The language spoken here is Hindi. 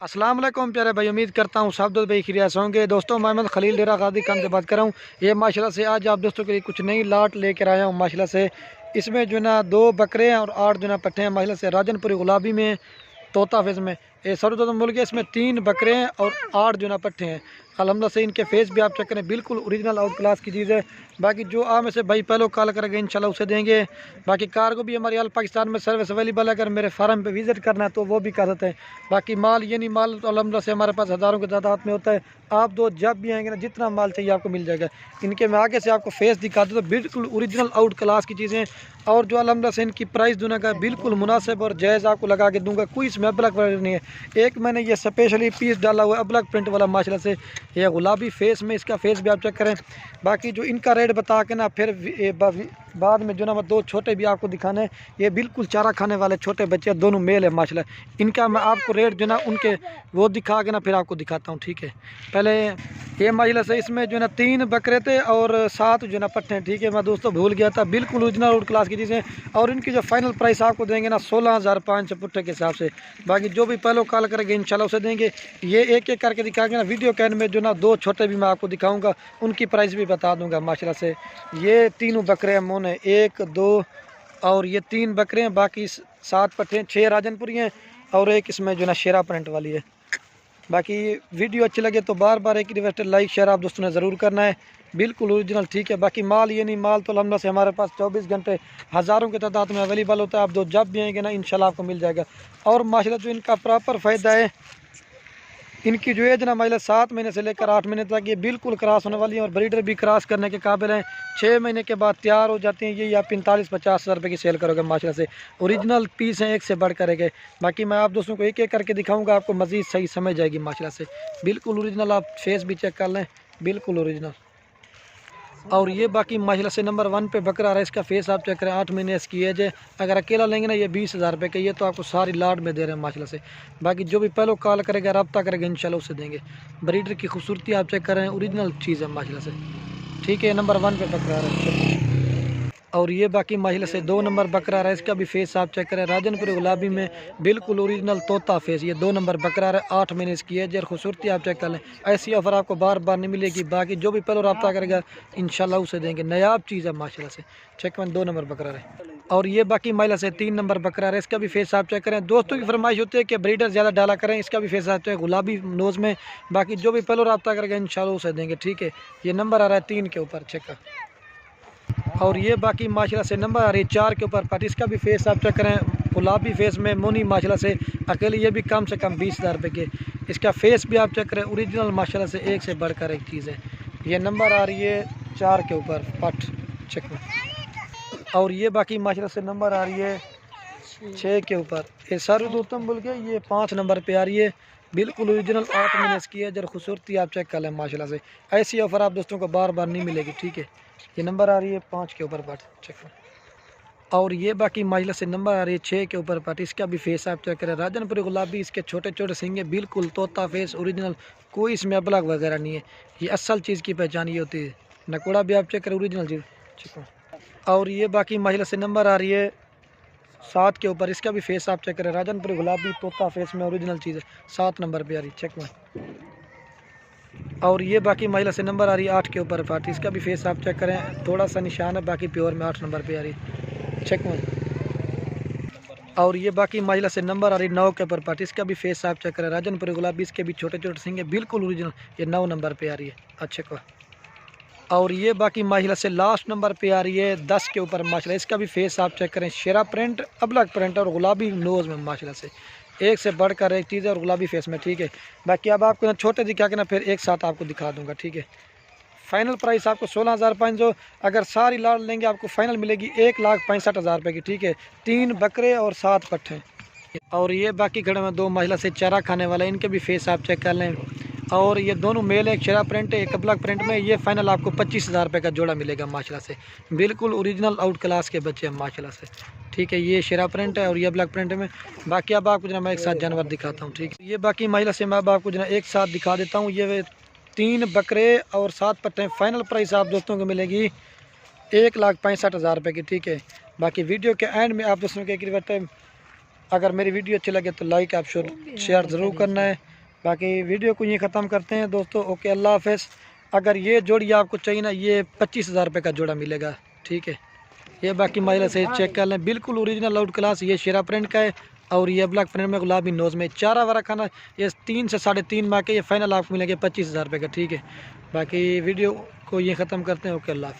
अस्सलाम वालेकुम प्यारे भाई, उम्मीद करता हूँ सब दोस्त भाई खैरियत से होंगे। दोस्तों मोहम्मद खलील डेरा गाजी खान से बात कर रहा हूँ। ये माशाल्लाह से आज आप दोस्तों के लिए कुछ नई लाट लेकर आया हूँ। माशाल्लाह से इसमें जो ना 2 बकरे हैं और 8 जो ना पट्टे हैं। माशाल्लाह से राजनपुरी गुलाबी में तोता फेस में ये सर्वोत्तम मुल्क है। इसमें 3 बकरे हैं और 8 जो ना पट्टे हैं। अल्हम्दुलिल्लाह से इनके फेस भी आप चेक करें, बिल्कुल ओरिजिनल आउट क्लास की चीज़ है। बाकी जो आप में से भाई पहले कॉल करेंगे इंशाल्लाह उसे देंगे। बाकी कार को भी हमारे आल पाकिस्तान में सर्विस अवेलेबल है, अगर मेरे फार्म पे विज़िट करना है तो वो भी कर सकते हैं। बाकी माल ये नहीं, माल तो अल्हम्दुलिल्लाह से हमारे पास हज़ारों की तादाद में होता है। आप दो जब भी आएंगे ना, जितना माल चाहिए आपको मिल जाएगा। इनके मैं आगे से आपको फेस दिखा दूँ तो बिल्कुल ओरिजिनल आउट क्लास की चीज़ें, और जो अल्हम्दुलिल्लाह से इनकी प्राइस दूना का बिल्कुल मुनासिब और जायज़ आपको लगा के दूंगा। कोई इसमें अबलग नहीं है। एक मैंने ये स्पेशली पीस डाला हुआ है अबलग प्रिंट वाला, माशाल्लाह से ये गुलाबी फेस में, इसका फेस भी आप चेक करें। बाकी जो इनका रेट बता के ना फिर बाद में जो ना 2 छोटे भी आपको दिखाने, ये बिल्कुल चारा खाने वाले छोटे बच्चे दोनों मेल है माशाल्लाह। इनका मैं आपको रेट जो ना उनके वो दिखा के ना फिर आपको दिखाता हूँ, ठीक है। पहले ये माशाल्लाह से इसमें जो ना 3 बकरे थे और 7 जो ना पट्टे हैं, ठीक है। मैं दोस्तों भूल गया था, बिल्कुल ओरिजिनल आउट क्लास की चीज़ें। और इनकी जो फाइनल प्राइस आपको देंगे ना 16,500 पुट्टे के हिसाब से। बाकी जो भी पहले कॉल करेंगे इंशाल्लाह उसे देंगे। ये एक एक करके दिखाएंगे ना वीडियो कैन में, जो ना 2 छोटे भी मैं आपको दिखाऊंगा, उनकी प्राइस भी बता दूंगा माशाल्लाह से। ये तीनों बकरे हैं मोन है, 1 2 और ये 3 बकरे हैं। बाकी 7 पट्टे हैं, 6 राजनपुरी हैं और एक इसमें जो ना शेरा प्रिंट वाली है। बाकी वीडियो अच्छी लगे तो बार बार एक रिक्वेस्ट, लाइक शेयर आप दोस्तों ने ज़रूर करना है, बिल्कुल ओरिजिनल, ठीक है। बाकी माल ये नहीं, माल तो अल्हम्दुलिल्लाह से हमारे पास 24 घंटे हज़ारों की तादाद में अवेलेबल होता है। आप दो जब भी आएंगे ना इंशाल्लाह आपको मिल जाएगा। और माशाल्लाह जो इनका प्रॉपर फ़ायदा है, इनकी जो एज ना माशाल्लाह 7 महीने से लेकर 8 महीने तक ये बिल्कुल क्रॉस होने वाली है और ब्रीडर भी क्रॉस करने के काबिल हैं। 6 महीने के बाद तैयार हो जाती हैं। ये आप 45-50 हज़ार रुपये की सेल करोगे माशाल्लाह से। ओरिजिनल पीस हैं, एक से बढ़ करेंगे। बाकी मैं आप दोस्तों को एक एक करके दिखाऊंगा, आपको मज़ीद सही समझ जाएगी माशाल्लाह से। बिल्कुल ओरिजिनल, आप फेस भी चेक कर लें, बिल्कुल ओरिजिनल। और ये बाकी माशाल्लाह से नंबर 1 पे बकरा आ रहा है। इसका फेस आप चेक करें, 8 महीने इसकी एज है। अगर अकेला लेंगे ना ये 20,000 रुपये का, ये तो आपको सारी लाट में दे रहे हैं माशाल्लाह से। बाकी जो भी पहले कॉल करेगा, रब्ता करेगा, इंशाल्लाह उसे देंगे। ब्रीडर की खूबसूरती आप चेक करें, ओरिजिनल चीज़ है माशाल्लाह से, ठीक है। नंबर 1 पे बकरा आ रहा है। और ये बाकी माशाल्लाह से 2 नंबर बकरा आ रहा है। इसका भी फेस आप चेक करें, राजनपुरी गुलाबी में बिल्कुल ओरिजिनल तोता फेस। ये 2 नंबर बकरा आ रहा है, 8 महीने इसकी एज और खूबसूरती आप चेक कर लें। ऐसी ऑफ़र आपको बार बार नहीं मिलेगी। बाकी जो भी पहले रब्ता करेगा इंशाल्लाह उसे देंगे। नायाब चीज़ है माशाल्लाह से। चेक में 2 नंबर बकरा है। और ये बाकी माशाल्लाह से 3 नंबर बकरा है। इसका भी फेस आप चेक करें। दोस्तों की फरमाइश होती है कि ब्रीडर ज़्यादा डाला करें। इसका भी फेस आता है गुलाबी नोज़ में। बाकी जो भी पहले रब्ता करेगा इंशाल्लाह उसे देंगे, ठीक है। ये नंबर आ रहा है 3 के ऊपर, चेक कर। और ये बाकी माशाल्लाह से नंबर आ रही है 4 के ऊपर पार्टी। इसका भी फेस आप चेक करें, गुलाबी फेस में मोनी माशाल्लाह से अकेले, ये भी कम से कम 20,000 रुपये के। इसका फेस भी आप चेक करें, ओरिजिनल माशाल्लाह से, एक से बढ़कर एक चीज़ है। ये नंबर आ रही है 4 के ऊपर पट, चेक में। और ये बाकी माशाल्लाह से नंबर आ रही है 6 के ऊपर। ये सर्वोत्तम बोल के ये 5 नंबर पे आ रही है, बिल्कुल ओरिजिनल 8 महीने इसकी है। जर खूबसूरती आप चेक कर लें माशाल्लाह से। ऐसी ऑफ़र आप दोस्तों को बार बार नहीं मिलेगी, ठीक है। ये नंबर आ रही है 5 के ऊपर पार्ट, चेक करें। और ये बाकी माशाल्लाह से नंबर आ रही है 6 के ऊपर पार्ट। इसका भी फेस आप चेक करें, राजनपुरी गुलाबी, इसके छोटे छोटे सिंगे, बिल्कुल तोता फेस ओरिजिनल, कोई इसमें अबलग वगैरह नहीं है। ये असल चीज़ की पहचान ये होती है। नकोड़ा भी आप चेक करें, ओरिजिनल चीज़, ठीक है। और ये बाकी माशाल्लाह से नंबर आ रही है 7 के ऊपर। इसका भी फेस आप चेक करें, राजनपुरी गुलाबी तोता फेस में ओरिजिनल चीज़ है, 7 नंबर पे आ रही, चेक में। और ये बाकी महिला से नंबर आ रही है 8 के ऊपर पार्टी। इसका भी फेस आप चेक करें, थोड़ा सा निशान है, बाकी प्योर में 8 नंबर पे आ रही है, चेक में। और ये बाकी महिला से नंबर आ रही है 9 के ऊपर पार्टी। इसका भी फेस आप चेक करें, राजनपुरी गुलाबी, इसके भी छोटे छोटे सिंगे, बिल्कुल ओरिजिनल, ये 9 नंबर पे आ रही है, अच्छे को। और ये बाकी माशाल्लाह से लास्ट नंबर पे आ रही है 10 के ऊपर माशाल्लाह। इसका भी फेस आप चेक करें, शेरा प्रिंट, अबलग प्रिंट और गुलाबी नोज़ में माशाल्लाह से, एक से बढ़कर एक चीज़ है और गुलाबी फेस में, ठीक है। बाकी अब आपको ना छोटे दिखा के ना फिर एक साथ आपको दिखा दूंगा, ठीक है। फाइनल प्राइस आपको 16,500, अगर सारी लाड़ लेंगे आपको फाइनल मिलेगी 1,65,000 रुपये की, ठीक है। 3 बकरे और 7 पट्टे। और ये बाकी खड़े में 2 महिला से चारा खाने वाला, इनके भी फेस आप चेक कर लें। और ये दोनों मेल है, एक शेरा प्रिंट है, एक अबलग प्रिंट में। ये फाइनल आपको 25,000 रुपये का जोड़ा मिलेगा माशाल्लाह से। बिल्कुल ओरिजिनल आउट क्लास के बच्चे हैं माशाल्लाह से, ठीक है। ये शेरा प्रिंट है और ये अबलग प्रिंट में। बाकी अब आपको जना मैं एक साथ जानवर दिखाता हूँ, ठीक है। ये बाकी महिला से मैं अब आपको जना एक साथ दिखा देता हूँ। ये 3 बकरे और 7 पट्टे। फाइनल प्राइस आप दोस्तों को मिलेगी 1,65,000 रुपये की, ठीक है। बाकी वीडियो के एंड में आप दोस्तों के एक अगर मेरी वीडियो अच्छी लगे तो लाइक आप शेयर ज़रूर करना है। बाकी वीडियो को ये ख़त्म करते हैं दोस्तों। ओके, अल्लाह हाफ़िज़। अगर ये जोड़ी आपको चाहिए ना, ये 25,000 रुपये का जोड़ा मिलेगा, ठीक है। ये बाकी माजरा से चेक कर लें, बिल्कुल ओरिजिनल आउट क्लास। ये शेरा प्रिंट का है और ये ब्लैक प्रिंट में गुलाबी नोज़ में चारा वारा खाना। ये 3 से 3.5 माह के ये फाइनल आपको मिलेंगे 25,000 रुपये का, ठीक है। बाकी वीडियो को ये ख़त्म करते हैं। ओके, अल्लाह हाफ़िज़।